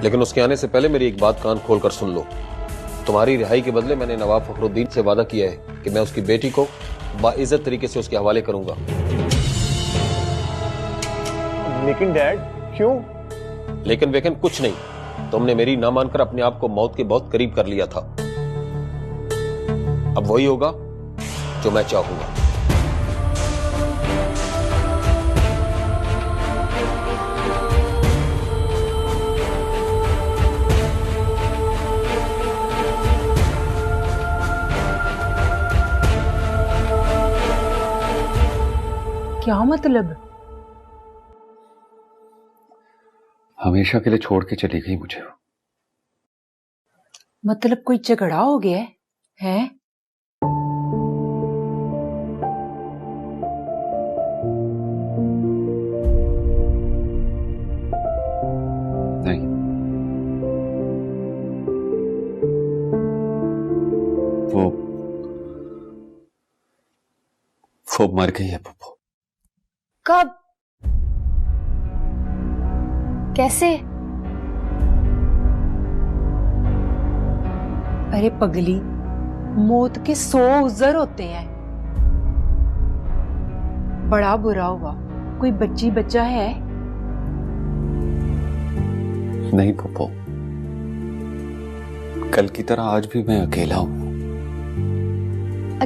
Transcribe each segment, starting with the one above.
लेकिन उसके आने से पहले मेरी एक बात कान खोलकर सुन लो। तुम्हारी रिहाई के बदले मैंने नवाब फखरुद्दीन से वादा किया है कि मैं उसकी बेटी को बाइज्जत तरीके से उसके हवाले करूंगा। लेकिन डैड क्यों? लेकिन वेकिन कुछ नहीं। तुमने मेरी ना मानकर अपने आप को मौत के बहुत करीब कर लिया था। अब वही होगा जो मैं चाहूंगा। क्या मतलब? हमेशा के लिए छोड़ के चली गई मुझे। मतलब कोई झगड़ा हो गया है? नहीं, वो मर गई है पप्पू। कब? कैसे? अरे पगली, मौत के 100 उज़र होते हैं। बड़ा बुरा हुआ। कोई बच्ची बच्चा है? नहीं पप्पू, कल की तरह आज भी मैं अकेला हूं।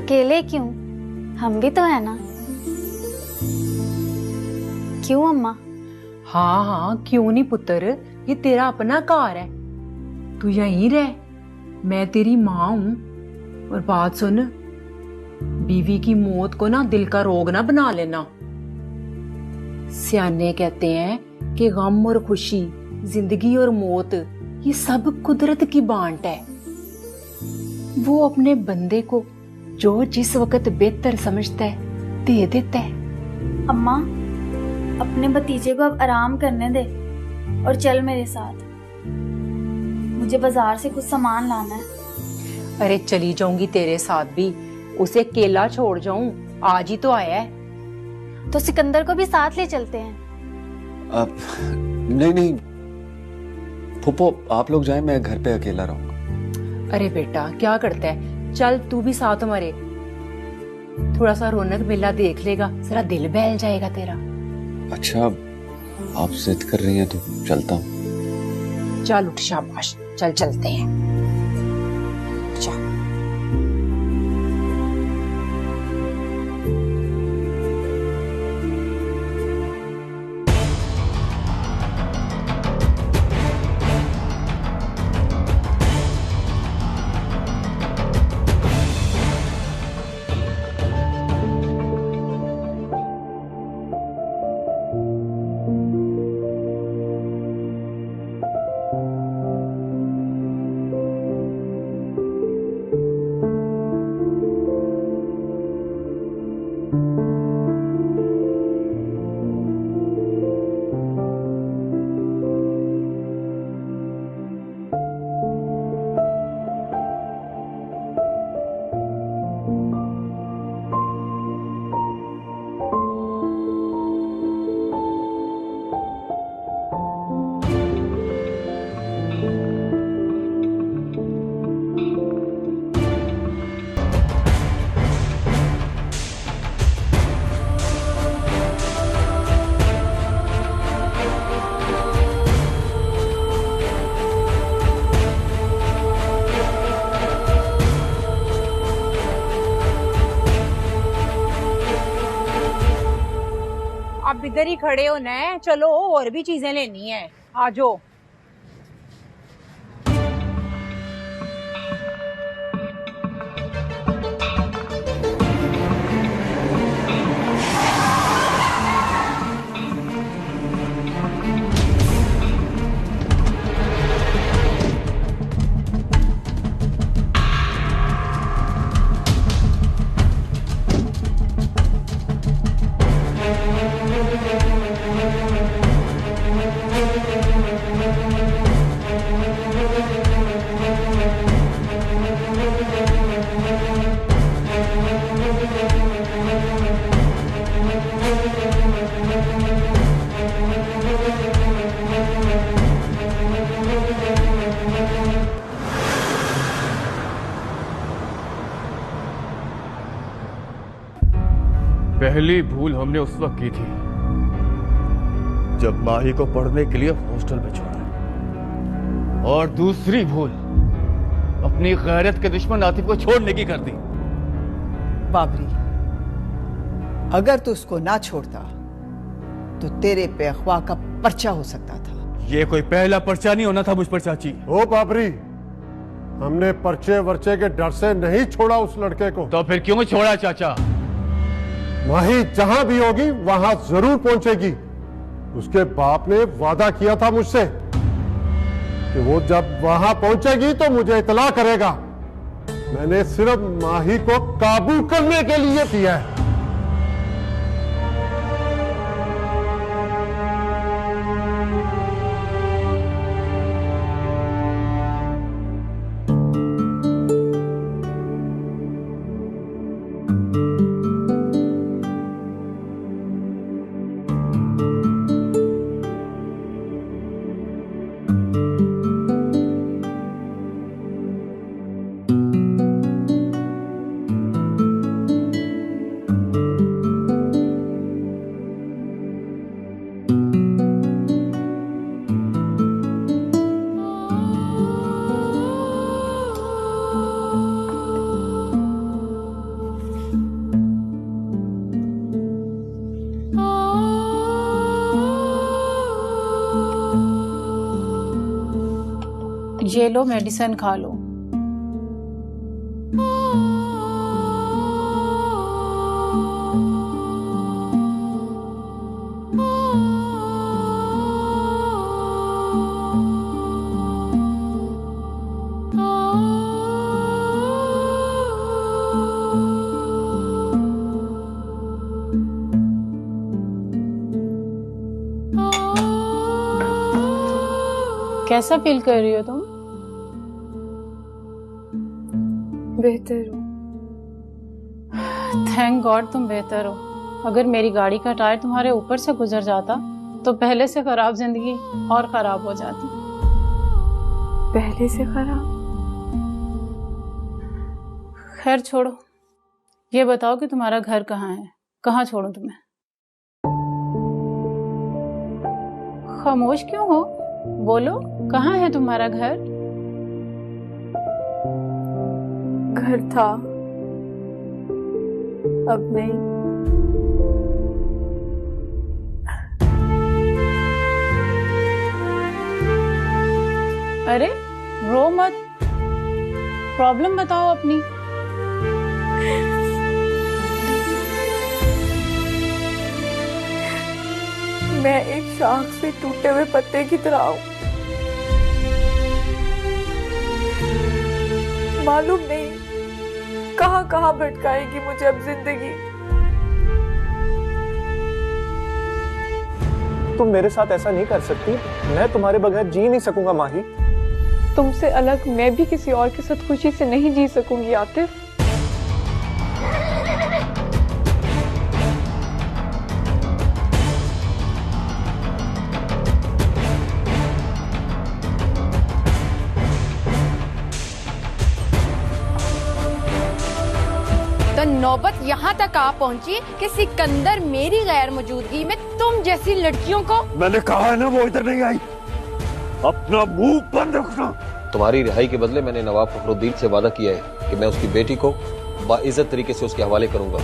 अकेले क्यों? हम भी तो है ना। क्यों अम्मा? हाँ हाँ, क्यों नहीं पुत्र, ये तेरा अपना घर है। तू यहीं रह, मैं तेरी माँ हूं। और बात सुन, बीवी की मौत को ना दिल का रोग ना बना लेना। सियाने कहते हैं कि गम और खुशी, जिंदगी और मौत, ये सब कुदरत की बांट है। वो अपने बंदे को जो जिस वक्त बेहतर समझता है दे देता है। अम्मा, अपने भतीजे को अब आराम करने दे और चल मेरे साथ। मुझे बाजार से कुछ सामान लाना है। अरे चली जाऊंगी तेरे साथ भी, उसे अकेला छोड़ जाऊं? आज ही तो आया है। तो सिकंदर को भी साथ ले चलते हैं। अब नहीं फुप्पो, आप लोग जाएं, मैं घर पे अकेला रहूंगा। अरे बेटा क्या करता है, चल तू भी साथ हमारे। थोड़ा सा रौनक मेला देख लेगा, जरा दिल बहल जाएगा तेरा। अच्छा, आप जिद कर रही हैं तो चलता हूँ। चल उठ, शाबाश, चल चलते हैं। चल। आप इधर ही खड़े होना है, चलो और भी चीजें लेनी है, आ जाओ। पहली भूल हमने उस वक्त की थी जब माही को पढ़ने के लिए हॉस्टल में छोड़ा, और दूसरी भूल अपनी गैरत के दुश्मन आतिफ को छोड़ने की कर दी। बाबरी, अगर तू उसको ना छोड़ता तो तेरे पे अगवा का पर्चा हो सकता था। ये कोई पहला पर्चा नहीं होना था मुझ पर चाची। ओ बाबरी, हमने पर्चे वर्चे के डर से नहीं छोड़ा उस लड़के को। तो फिर क्यों छोड़ा चाचा? माही जहां भी होगी वहां जरूर पहुंचेगी। उसके बाप ने वादा किया था मुझसे कि वो जब वहां पहुंचेगी तो मुझे इतला करेगा। मैंने सिर्फ माही को काबू करने के लिए किया है। ये लो, मेडिसिन खा लो। कैसा फील कर रही हो तुम? बेहतर हो। थैंक गॉड तुम बेहतर हो। अगर मेरी गाड़ी का टायर तुम्हारे ऊपर से गुजर जाता तो पहले से खराब जिंदगी और खराब हो जाती। पहले से खराब? खैर छोड़ो, ये बताओ कि तुम्हारा घर कहाँ है? कहाँ छोड़ूं तुम्हें? खामोश क्यों हो? बोलो, कहाँ है तुम्हारा घर? घर था, अब नहीं। अरे रो मत, प्रॉब्लम बताओ अपनी। मैं एक शाख से टूटे हुए पत्ते की तरह हूं। मालूम नहीं कहां कहां भटकाएगी मुझे अब जिंदगी। तुम मेरे साथ ऐसा नहीं कर सकती। मैं तुम्हारे बगैर जी नहीं सकूंगा माही। तुमसे अलग मैं भी किसी और के साथ खुशी से नहीं जी सकूंगी आतिफ। तो नौबत यहाँ तक आ पहुँची कि सिकंदर मेरी गैर मौजूदगी में तुम जैसी लड़कियों को। मैंने कहा है ना वो इधर नहीं आई। अपना मुंह बंद रखना। तुम्हारी रिहाई के बदले मैंने नवाब फखरुद्दीन से वादा किया है कि मैं उसकी बेटी को बाइज्जत तरीके से उसके हवाले करूंगा।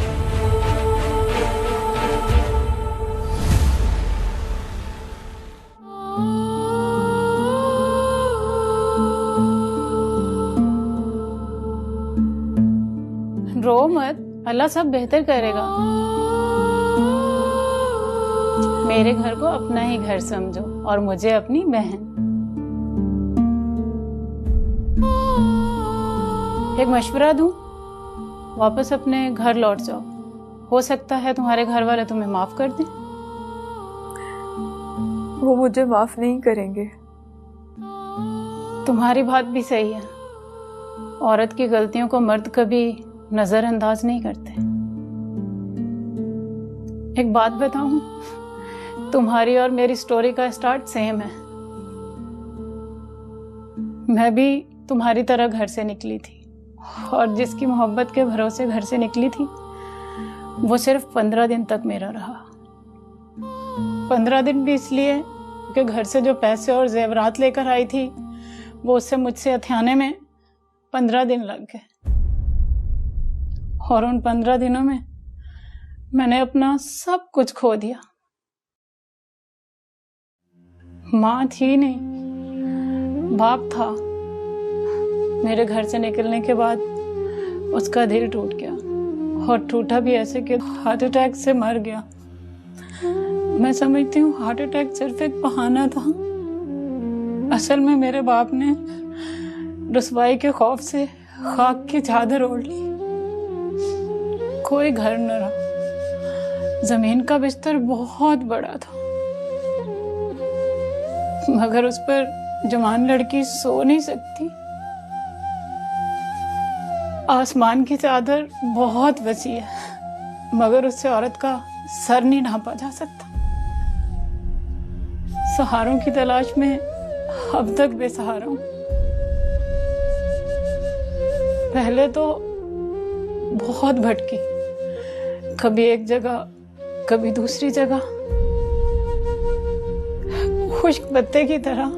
रो मत, अल्लाह सब बेहतर करेगा। मेरे घर को अपना ही घर समझो और मुझे अपनी बहन। एक मशवरा दूं, वापस अपने घर लौट जाओ। हो सकता है तुम्हारे घर वाले तुम्हें माफ कर दें। वो मुझे माफ नहीं करेंगे। तुम्हारी बात भी सही है। औरत की गलतियों को मर्द कभी नजरअंदाज नहीं करते। एक बात बताऊं, तुम्हारी और मेरी स्टोरी का स्टार्ट सेम है। मैं भी तुम्हारी तरह घर से निकली थी और जिसकी मोहब्बत के भरोसे घर से निकली थी वो सिर्फ 15 दिन तक मेरा रहा। 15 दिन भी इसलिए कि घर से जो पैसे और जेवरात लेकर आई थी वो उससे मुझसे हथियाने में 15 दिन लग गए। और उन 15 दिनों में मैंने अपना सब कुछ खो दिया। माँ थी नहीं, बाप था। मेरे घर से निकलने के बाद उसका दिल टूट गया, और टूटा भी ऐसे कि हार्ट अटैक से मर गया। मैं समझती हूँ हार्ट अटैक सिर्फ एक बहाना था। असल में मेरे बाप ने रुसवाई के खौफ से खाक की चादर ओढ़ ली। कोई घर न रहा। जमीन का बिस्तर बहुत बड़ा था, मगर उस पर जवान लड़की सो नहीं सकती। आसमान की चादर बहुत वसी है, मगर उससे औरत का सर नहीं ढांपा जा सकता। सहारों की तलाश में अब तक बेसहारा हूं। पहले तो बहुत भटकी, कभी एक जगह कभी दूसरी जगह, खुश्क पत्ते की तरह।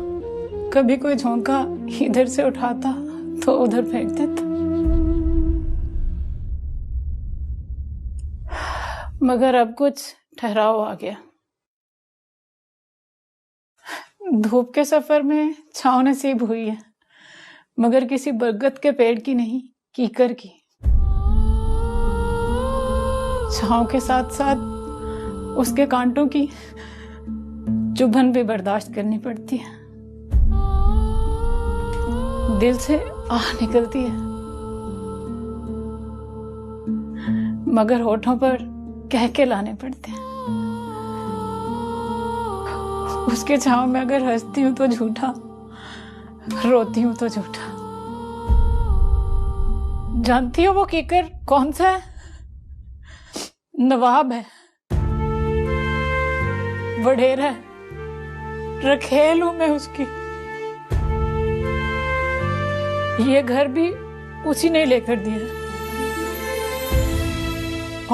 कभी कोई झोंका इधर से उठाता तो उधर फेंक देता। मगर अब कुछ ठहराव आ गया। धूप के सफर में छांव नसीब हुई है, मगर किसी बरगद के पेड़ की नहीं, कीकर की। छांव के साथ साथ उसके कांटों की चुभन भी बर्दाश्त करनी पड़ती है। दिल से आह निकलती है, मगर होठों पर कह के लाने पड़ते हैं। उसके छांव में अगर हंसती हूं तो झूठा, रोती हूं तो झूठा। जानती हो वो कीकर कौन सा है? नवाब है, वडेरा है, रखेल हूं मैं उसकी। ये घर भी उसी ने लेकर दिया,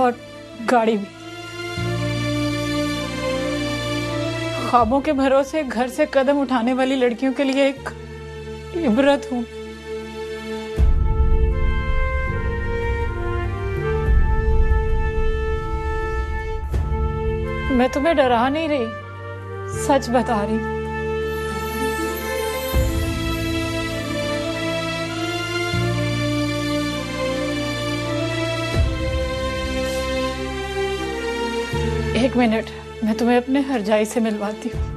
और गाड़ी भी। ख्वाबों के भरोसे घर से कदम उठाने वाली लड़कियों के लिए एक इबरत हूं। मैं तुम्हें डरा नहीं रही, सच बता रही। एक मिनट, मैं तुम्हें अपने हरजाई से मिलवाती हूँ।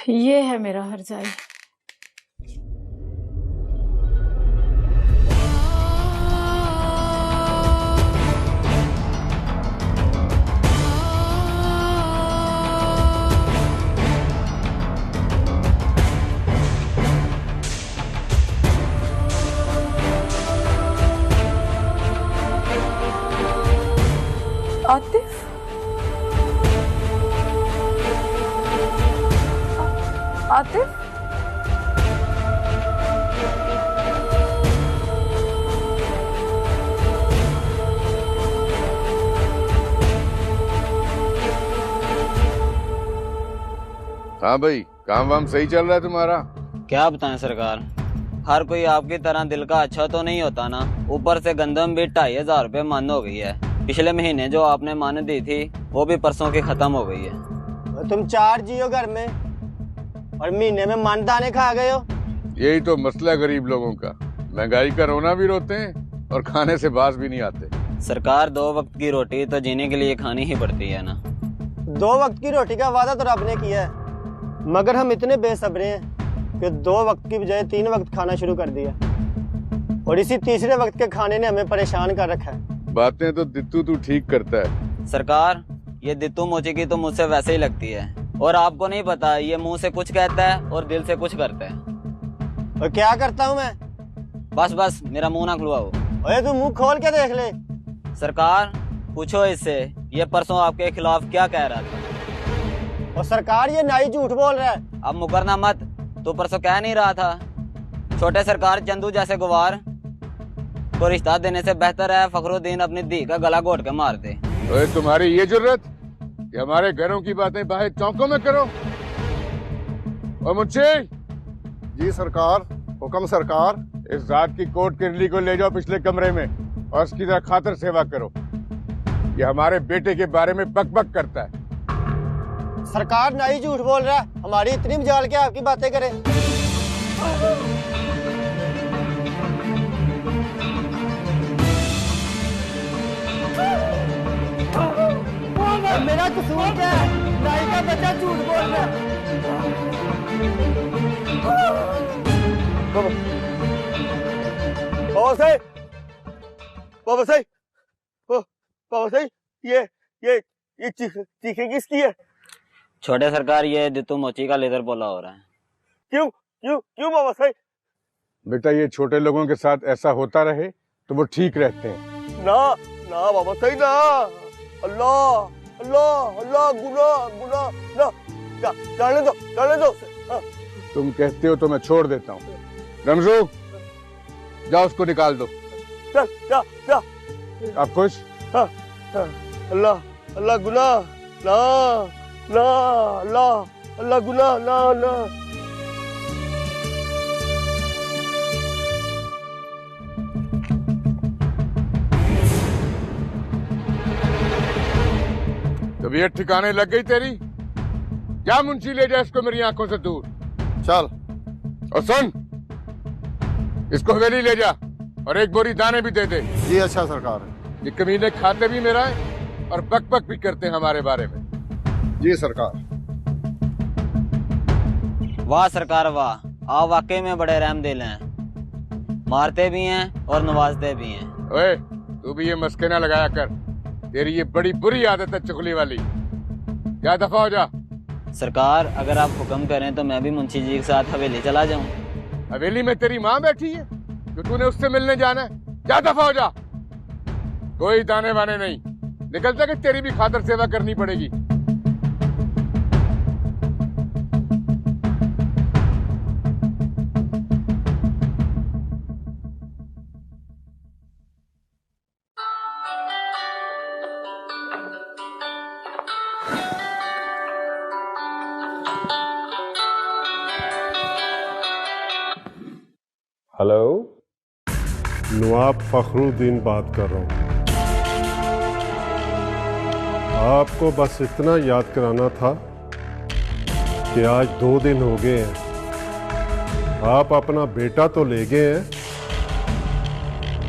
ये है मेरा हरजाई। आतिफ, आतिफ, हाँ भाई, काम वाम सही चल रहा है तुम्हारा? क्या बताएं सरकार, हर कोई आपकी तरह दिल का अच्छा तो नहीं होता ना। ऊपर से गंदम भी 2500 रुपए मन हो गई है। पिछले महीने जो आपने मान दी थी वो भी परसों की खत्म हो गई है। तुम 4 जियो घर में और महीने में मन दाने खा गए हो। यही तो मसला है गरीब लोगों का। महंगाई का रोना भी रोते हैं और खाने से बाज भी नहीं आते। सरकार 2 वक्त की रोटी तो जीने के लिए खानी ही पड़ती है ना। 2 वक्त की रोटी का वादा तो रब ने किया है, मगर हम इतने बेसब्रे हैं कि 2 वक्त की बजाय 3 वक्त खाना शुरू कर दिया, और इसी तीसरे वक्त के खाने ने हमें परेशान कर रखा है। बातें तो दित्तू तू ठीक करता है। सरकार, ये दित्तू मोची की तो मुझसे वैसे ही लगती है। और आपको नहीं पता, ये मुंह से कुछ कहता है और दिल से कुछ करता है। और क्या करता हूँ मैं? बस मेरा मुंह ना खुलवाओ। अरे तू मुंह खोल के देख ले। सरकार पूछो इससे, ये परसों आपके खिलाफ क्या कह रहा था? और सरकार ये नाई झूठ बोल रहा है। अब मुकरना मत, तू परसों कह नहीं रहा था छोटे सरकार चंदू जैसे गुवार को रिश्ता देने से बेहतर है फखरुद्दीन अपनी धी का गला घोट के मार दे। तो तुम्हारी ये जरूरत कि हमारे घरों की बातें बाहर चौकों में करो? और मुझे जी सरकार, हुक्म सरकार। इस जात की कोर्ट किरली को ले जाओ पिछले कमरे में और उसकी जरा खातिर सेवा करो। ये हमारे बेटे के बारे में बक करता है। सरकार नाई झूठ बोल रहा है, हमारी इतनी मजाल के आपकी बातें करे। मेरा कसूर क्या है? नाई का बच्चा झूठ बोल रहा है। बाबा साहब, ये चीखें किसकी है? छोटे सरकार ये दितू मोची का लेदर बोला हो रहा है। क्यों बाबा साहब? बेटा ये छोटे लोगों के साथ ऐसा होता रहे तो वो ठीक रहते हैं। ना बाबा साहब ना। अल्लाह अल्लाह अल्लाह गुनाह ना। जाने दो। हाँ। तुम कहते हो तो मैं छोड़ देता हूँ। रमजू जाओ उसको निकाल दो। जा। आप खुश? हाँ। अल्लाह गुनाह ना। अल्लाह गुनाह ना। तबीयत ठिकाने लग गई तेरी? क्या मुंशी ले जाए इसको मेरी आंखों से दूर। चल और सुन, इसको हवेली ले जा और एक बोरी दाने भी दे दे। जी अच्छा सरकार। ये कमीने खाते भी मेरा है और बक भी करते हैं हमारे बारे में। जी सरकार। वाह सरकार वाह, आप वाकई में बड़े रहमदिल हैं, मारते भी हैं और नवाजते भी हैं। ओए तू भी ये मस्के ना लगाया कर, तेरी ये बड़ी बुरी आदत है चुगली वाली। क्या दफा हो जा। सरकार अगर आप हुक्म करें तो मैं भी मुंशी जी के साथ हवेली चला जाऊं। हवेली में तेरी माँ बैठी है जो तूने उससे मिलने जाना है? क्या दफा हो जा। कोई दाने वाने नहीं, निकलता कि तेरी भी खातिर सेवा करनी पड़ेगी। हेलो, नवाब फखरुद्दीन बात कर रहा हूँ। आपको बस इतना याद कराना था कि आज 2 दिन हो गए हैं। आप अपना बेटा तो ले गए हैं,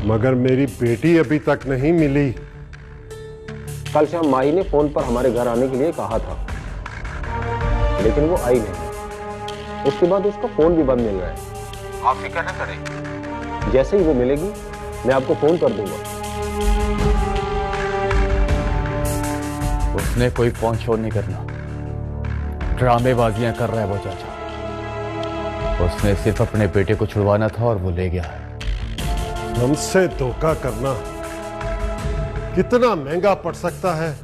मगर मेरी बेटी अभी तक नहीं मिली। कल शाम माही ने फोन पर हमारे घर आने के लिए कहा था, लेकिन वो आई नहीं। उसके बाद उसका फोन भी बंद मिल रहा है। आप फिक्र न करें, जैसे ही वो मिलेगी मैं आपको फोन कर दूंगा। उसने कोई फोन शोन नहीं करना, ड्रामेबाजियां कर रहा है वो चाचा। उसने सिर्फ अपने बेटे को छुड़वाना था और वो ले गया है। हमसे धोखा करना कितना महंगा पड़ सकता है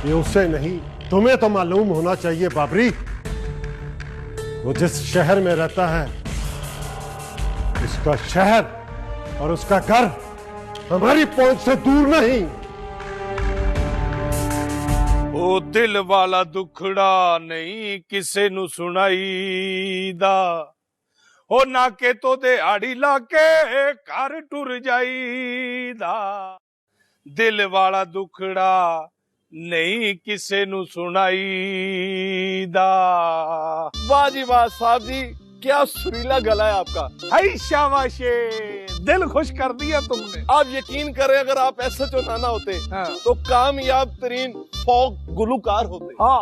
ये उसे नहीं, तुम्हें तो मालूम होना चाहिए बाबरी। वो जिस शहर में रहता है, उसका शहर और उसका घर हमारी पहुंच से दूर नहीं। ओ दिल वाला दुखड़ा नहीं किसे नु सुनाईदा, ओ नाके तो दिहाड़ी लाके घर टुर जाईदा। दिल वाला दुखड़ा नहीं किसे नु सुनाईदा। वाह जी वाह साहब जी, क्या सुरीला गला है आपका। हाय शाबाशे, दिल खुश कर दिया तुमने। आप यकीन करें, अगर आप SHO नाना होते तो कामयाब तरीन फोक गुलूकार होते। हाँ।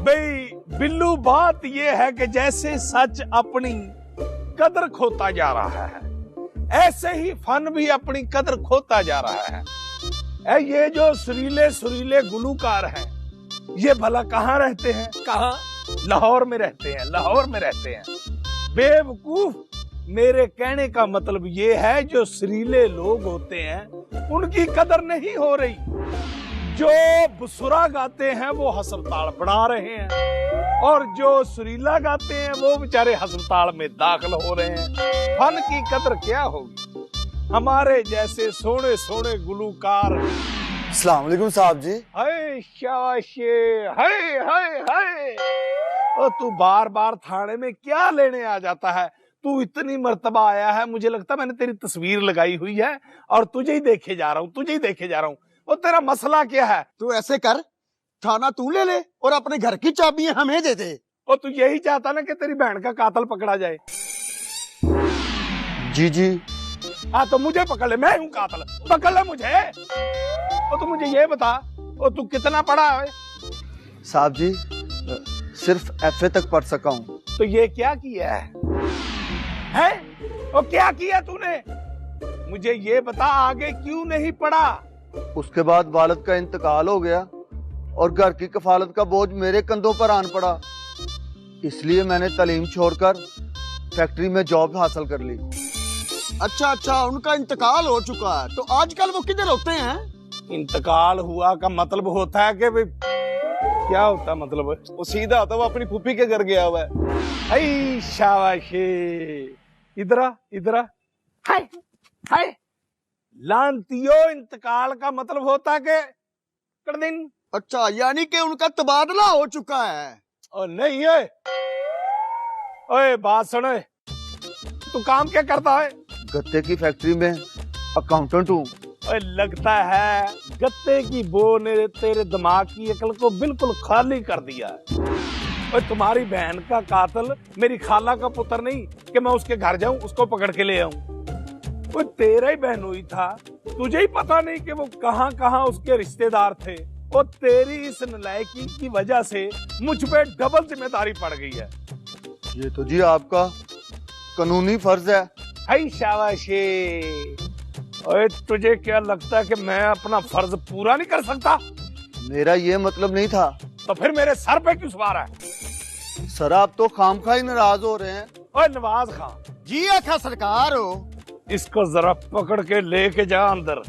भाई बिल्लू, बात ये है कि जैसे सच अपनी कदर खोता जा रहा है, ऐसे ही फन भी अपनी कदर खोता जा रहा है। ये जो सुरीले गुलूकार हैं, ये भला कहाँ रहते हैं? कहाँ? लाहौर में रहते हैं, लाहौर में रहते हैं। बेवकूफ, मेरे कहने का मतलब ये है जो सुरीले लोग होते हैं उनकी कदर नहीं हो रही। जो बुसुरा गाते हैं वो हस्पताल बना रहे हैं और जो सुरीला गाते हैं वो बेचारे हस्पताल में दाखिल हो रहे हैं। फन की कदर क्या होगी? हमारे जैसे सोने सोने गुलूकार। अस्सलाम वालेकुम साहब जी। हाय शाबाशे, हाय हाय हाय। और तू बार बार थाने में क्या लेने आ जाता है? तू इतनी मर्तबा आया है, मुझे लगता है मैंने तेरी तस्वीर लगाई हुई है और तुझे ही देखे जा रहा हूँ, तुझे ही देखे जा रहा हूँ। और तेरा मसला क्या है? तू ऐसे कर, थाना तू ले ले और अपने घर की चाबियां हमें दे दे। और तू यही चाहता ना कि तेरी बहन का कातल पकड़ा जाए? जी जी। हाँ तो मुझे पकड़ ले, मैं हूँ कातल, पकड़ ले मुझे। और तू मुझे ये बता, और तू कितना पढ़ा है? साहब जी सिर्फ FA तक पढ़ सका हूँ। तो ये क्या किया है? और क्या किया तूने? मुझे ये बता, आगे क्यों नहीं पढ़ा? उसके बाद वालिद का इंतकाल हो गया और घर की कफालत का बोझ मेरे कंधों पर आन पड़ा, इसलिए मैंने तालीम छोड़कर फैक्ट्री में जॉब हासिल कर ली। अच्छा, उनका इंतकाल हो चुका है, तो आजकल वो किधर होते हैं? इंतकाल हुआ का मतलब होता है कि भाई क्या होता है? मतलब वो सीधा होता है, वो अपनी फूफी के घर गया हुआ है। शाबाशी, इधरा इधरा। हाय हाय लांतियो, इंतकाल का मतलब होता है कि कर दिन। अच्छा, यानी कि उनका तबादला हो चुका है? और नहीं है। ओए बात सुन, तू काम क्या करता है? गत्ते की फैक्ट्री में अकाउंटेंट हूँ। लगता है गत्ते की बो ने तेरे दिमाग की अकल को बिल्कुल खाली कर दिया है। और तुम्हारी बहन का कातिल मेरी खाला का पुत्र नहीं कि मैं उसके घर जाऊं, उसको पकड़ के ले आऊं। वो तेरा ही बहनोई था, तुझे ही पता नहीं कि वो कहां कहां उसके रिश्तेदार थे। और तेरी इस नलायकी की वजह से मुझ पे डबल जिम्मेदारी पड़ गई है। ये तो जी आपका कानूनी फर्ज है। हाय शाबाशी। ओए तुझे क्या लगता है कि मैं अपना फर्ज पूरा नहीं कर सकता? मेरा ये मतलब नहीं था। तो फिर मेरे सर पे क्यों सवार है? सर आप तो खामखा ही नाराज हो रहे हैं। ओए नवाज खां। जी आखा सरकार हो। इसको जरा पकड़ के लेके जा अंदर।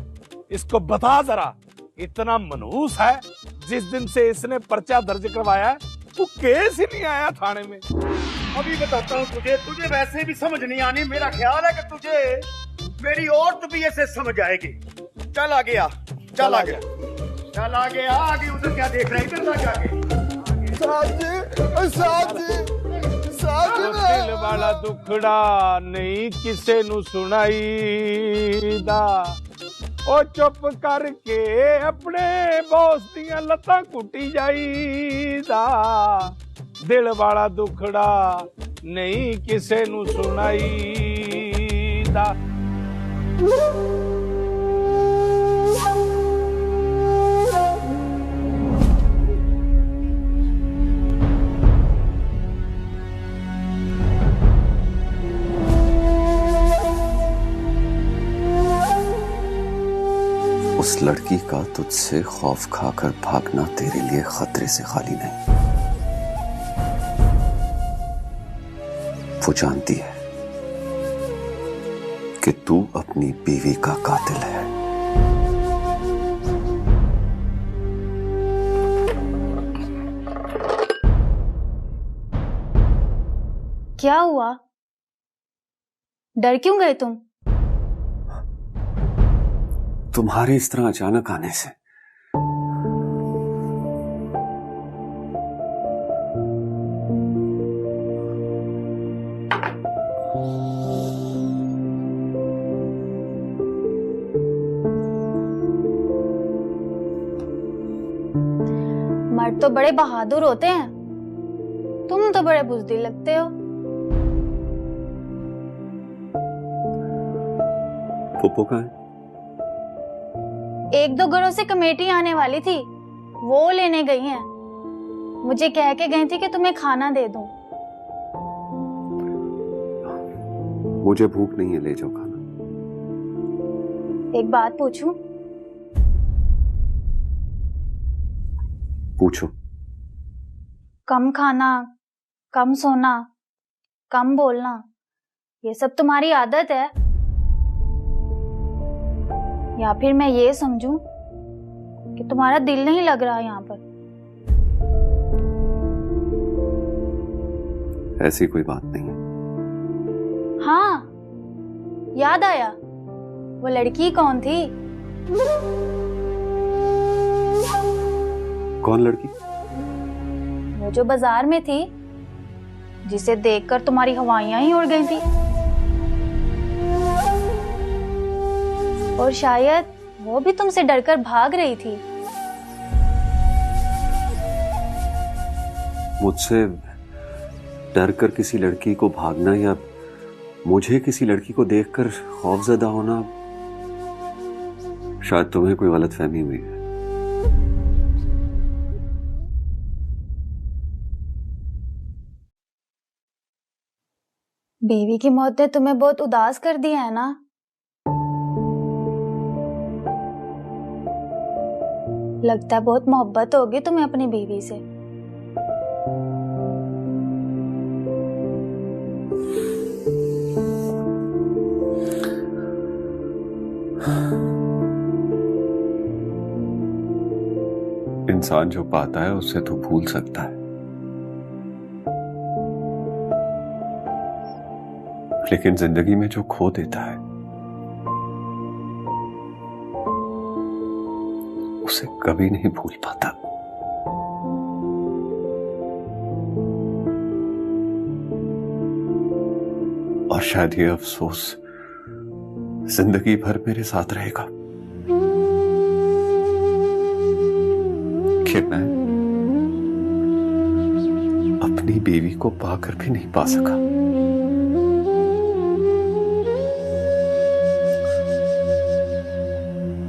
इसको बता जरा, इतना मनहूस है, जिस दिन से इसने पर्चा दर्ज करवाया है वो केस ही नहीं आया थाने में। अभी बताता हूँ तुझे वैसे भी समझ नहीं आनी। मेरा ख्याल है कि तुझे मेरी औरत भी ऐसे समझ आएगी। चल आ गया, चल आ गया, चल आ गया। आगे उधर क्या देख रहा है? इधर ना जाके। दिल वाला दुखड़ा नहीं किसे नु सुनाई दा। ओ चुप करके अपने बॉस दियां लत्तां कुटी जाईदा। दिल वाला दुखड़ा नहीं किसे नु सुनाईदा। उस लड़की का तुझसे खौफ खाकर भागना तेरे लिए खतरे से खाली नहीं। वो जानती है कि तू अपनी बीवी का कातिल है। क्या हुआ? डर क्यों गए तुम? तुम्हारे इस तरह अचानक आने से। मर्द तो बड़े बहादुर होते हैं, तुम तो बड़े बुज़दिल लगते हो। पुप्पो कहाँ है? एक दो घरों से कमेटी आने वाली थी, वो लेने गई हैं। मुझे कह के गई थी कि तुम्हें खाना दे दूं। मुझे भूख नहीं है, ले जाओ खाना। एक बात पूछूं? पूछो। कम खाना, कम सोना, कम बोलना, ये सब तुम्हारी आदत है? या फिर मैं ये समझूं कि तुम्हारा दिल नहीं लग रहा यहाँ पर? ऐसी कोई बात नहीं है। हाँ, याद आया, वो लड़की कौन थी? कौन लड़की? वो जो बाजार में थी, जिसे देखकर तुम्हारी हवाइयां ही उड़ गई थी। और शायद वो भी तुमसे डरकर भाग रही थी। मुझसे डर कर किसी लड़की को भागना या मुझे किसी लड़की को देखकर खौफजदा होना, शायद तुम्हें कोई गलतफहमी हुई है। बीवी की मौत ने तुम्हें बहुत उदास कर दिया है ना? लगता है बहुत मोहब्बत होगी तुम्हें अपनी बीवी से। इंसान जो पाता है उससे तो भूल सकता है, लेकिन जिंदगी में जो खो देता है उसे कभी नहीं भूल पाता। और शायद ये अफसोस जिंदगी भर मेरे साथ रहेगा कि मैं अपनी बीवी को पाकर भी नहीं पा सका।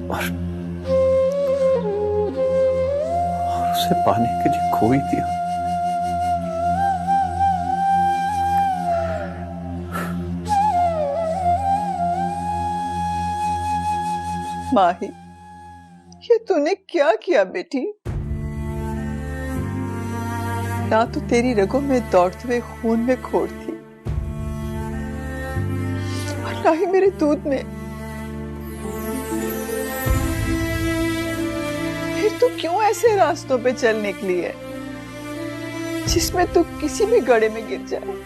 और उसे पाने के लिए खो ही दिया। माही, ये तूने क्या किया बेटी? ना तो तेरी रगों में दौड़ते हुए खून में खोट थी और ना ही मेरे दूध में। फिर तू क्यों ऐसे रास्तों पे चल निकली है जिसमें तू किसी भी गड्ढे में गिर जाए?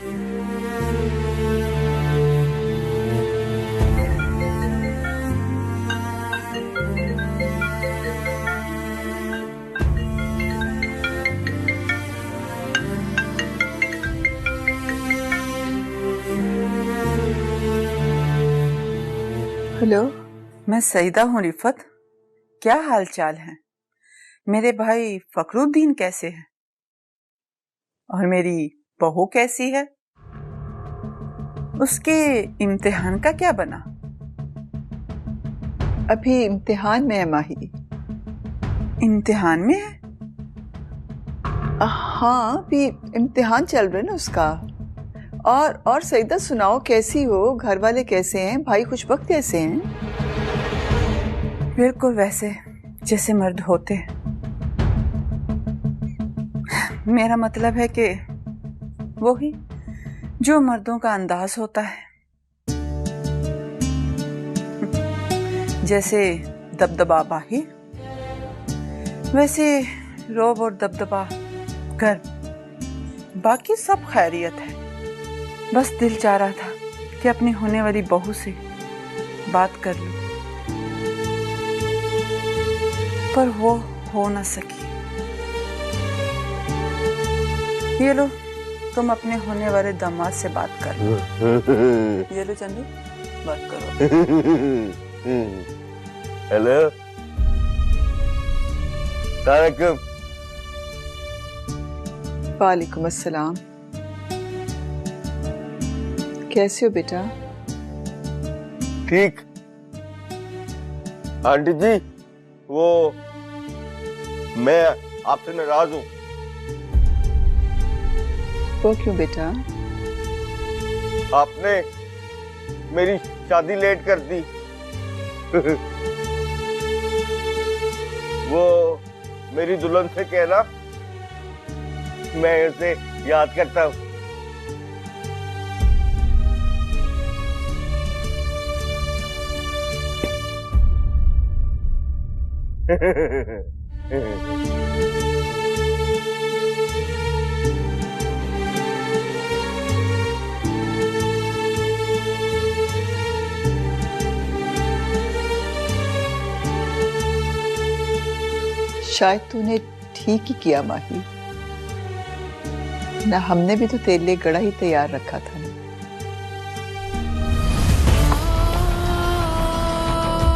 हेलो, मैं सईदा हूँ रिफत। क्या हाल चाल है? मेरे भाई फखरुद्दीन कैसे हैं? और मेरी बहू कैसी है? उसके इम्तिहान का क्या बना? अभी इम्तिहान में है माही। इम्तिहान में है? हाँ, अभी इम्तिहान चल रहा है ना उसका। और सईदा सुनाओ, कैसी हो? घर वाले कैसे हैं? भाई खुश वक्त कैसे हैं? बिल्कुल वैसे जैसे मर्द होते हैं। मेरा मतलब है कि वही जो मर्दों का अंदाज होता है, जैसे दबदबा बाहिर, वैसे रोब और दबदबा घर। बाकी सब खैरियत है। बस दिल चाह रहा था कि अपनी होने वाली बहू से बात कर लूं, पर वो हो ना सकी। ये लो, तुम अपने होने वाले दामाद से बात कर लो। ये लो चंदू, बात करो। हेलो तारक। वालेकुम अस्सलाम। कैसे हो बेटा? ठीक। आंटी जी, वो मैं आपसे नाराज हूँ। वो क्यों बेटा? आपने मेरी शादी लेट कर दी। वो मेरी दुल्हन से कहना मैं उसे याद करता हूँ। शायद तूने ठीक ही किया माही, ना हमने भी तो तेरे लिए गड़ा ही तैयार रखा था ना।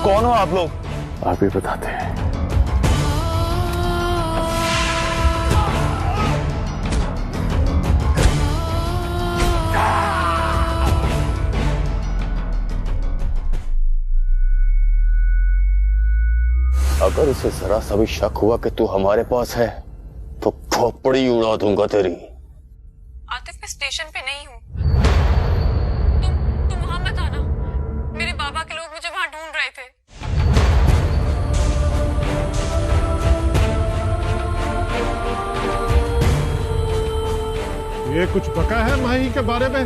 कौन हो आप लोग? आप ही बताते हैं। अगर उसे जरा सा भी शक हुआ कि तू हमारे पास है तो खोपड़ी उड़ा दूंगा तेरी। आतिफ, मैं स्टेशन पे नहीं हूँ। तुम वहां मत आना। मेरे बाबा के लोग मुझे वहां ढूंढ रहे थे। ये कुछ पका है माही के बारे में?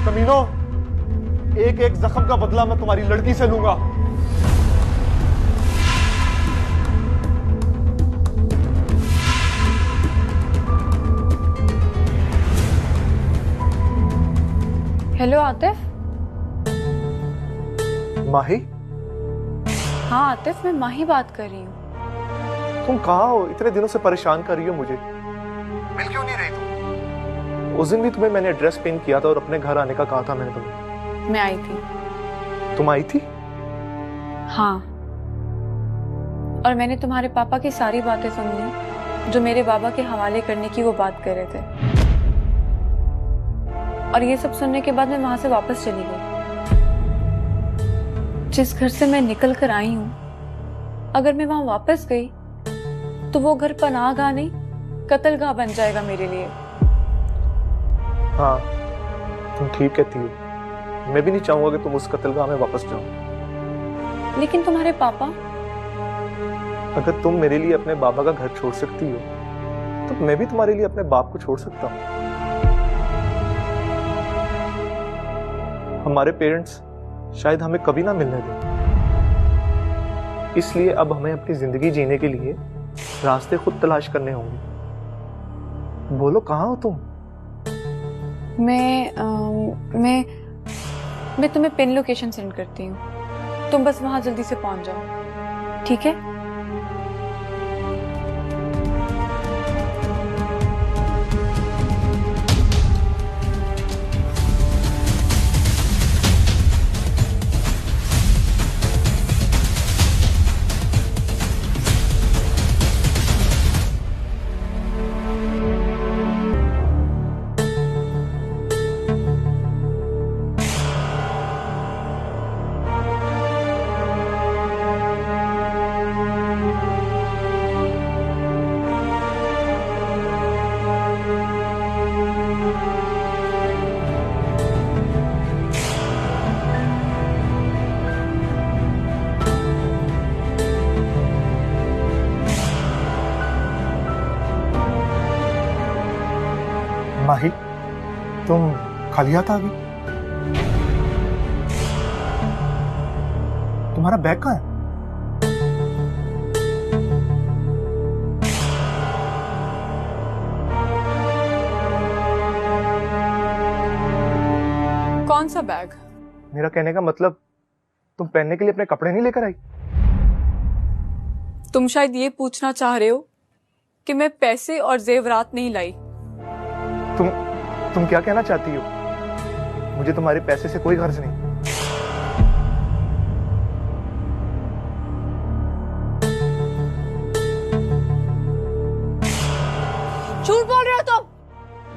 कमीनो, एक एक जख्म का बदला मैं तुम्हारी लड़की से लूंगा। हेलो आतिफ। माही? हाँ आतिफ, मैं माही बात कर रही हूँ। तुम कहाँ हो? इतने दिनों से परेशान कर रही हो मुझे। मिल क्यों नहीं रही तुम? उस दिन भी तुम्हें मैंने एड्रेस पिन किया था और अपने घर आने का कहा था मैंने तुम्हें। मैं आई थी। तुम आई थी? हाँ, और मैंने तुम्हारे पापा की सारी बातें सुन ली जो मेरे बाबा के हवाले करने की वो बात कर रहे थे। और ये सब सुनने के बाद मैं वहां से वापस चली गई। जिस घर से मैं निकल कर आई हूं, अगर मैं वहां वापस गई तो वो घर पनाहगाह नहीं, कत्लगाह बन जाएगा मेरे लिए। हाँ, तुम ठीक कहती हो। मैं भी नहीं चाहूंगा कि तुम उस कत्लगाह में वापस जाओ। लेकिन तुम्हारे पापा? अगर तुम मेरे लिए अपने बाबा का घर छोड़ सकती हो तो मैं भी तुम्हारे लिए अपने बाप को छोड़ सकता हूँ। हमारे पेरेंट्स शायद हमें कभी ना मिलने दें, इसलिए अब हमें अपनी जिंदगी जीने के लिए रास्ते खुद तलाश करने होंगे। बोलो, कहाँ हो तुम? मैं तुम्हें पिन लोकेशन सेंड करती हूँ। तुम बस वहां जल्दी से पहुंच जाओ, ठीक है? माही, तुम खा लिया था अभी? तुम्हारा बैग कहाँ है? कौन सा बैग? मेरा कहने का मतलब, तुम पहनने के लिए अपने कपड़े नहीं लेकर आई? तुम शायद ये पूछना चाह रहे हो कि मैं पैसे और जेवरात नहीं लाई। तुम क्या कहना चाहती हो? मुझे तुम्हारे पैसे से कोई गर्ज नहीं। झूठ बोल रहे हो तुम।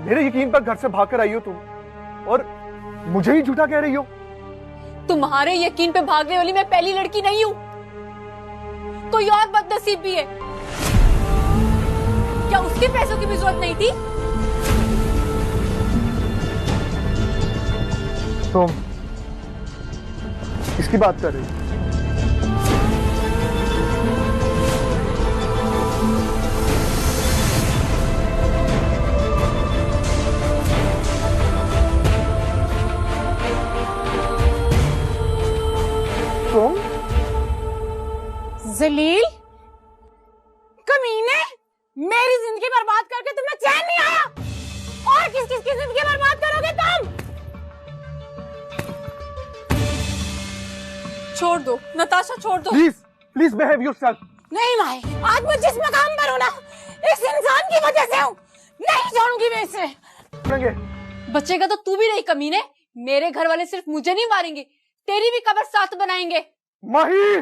मेरे यकीन पर घर से भागकर आई हो तुम, और मुझे ही झूठा कह रही हो। तुम्हारे यकीन पे भागने वाली मैं पहली लड़की नहीं हूं, कोई और बदनसीब भी है। क्या उसके पैसों की भी जरूरत नहीं थी? तुम इसकी बात कर रही हो? छोड़ दो नताशा, छोड़ दो। Please please behave yourself. नहीं माए, आज मैं जिस मकाम पर हूँ ना, इस इंसान की वजह से हूँ, नहीं छोड़ूंगी मैं इसे। बचेगा तो तू भी नहीं कमीने। मेरे घर वाले सिर्फ मुझे नहीं मारेंगे, तेरी भी कब्र साथ बनाएंगे। माही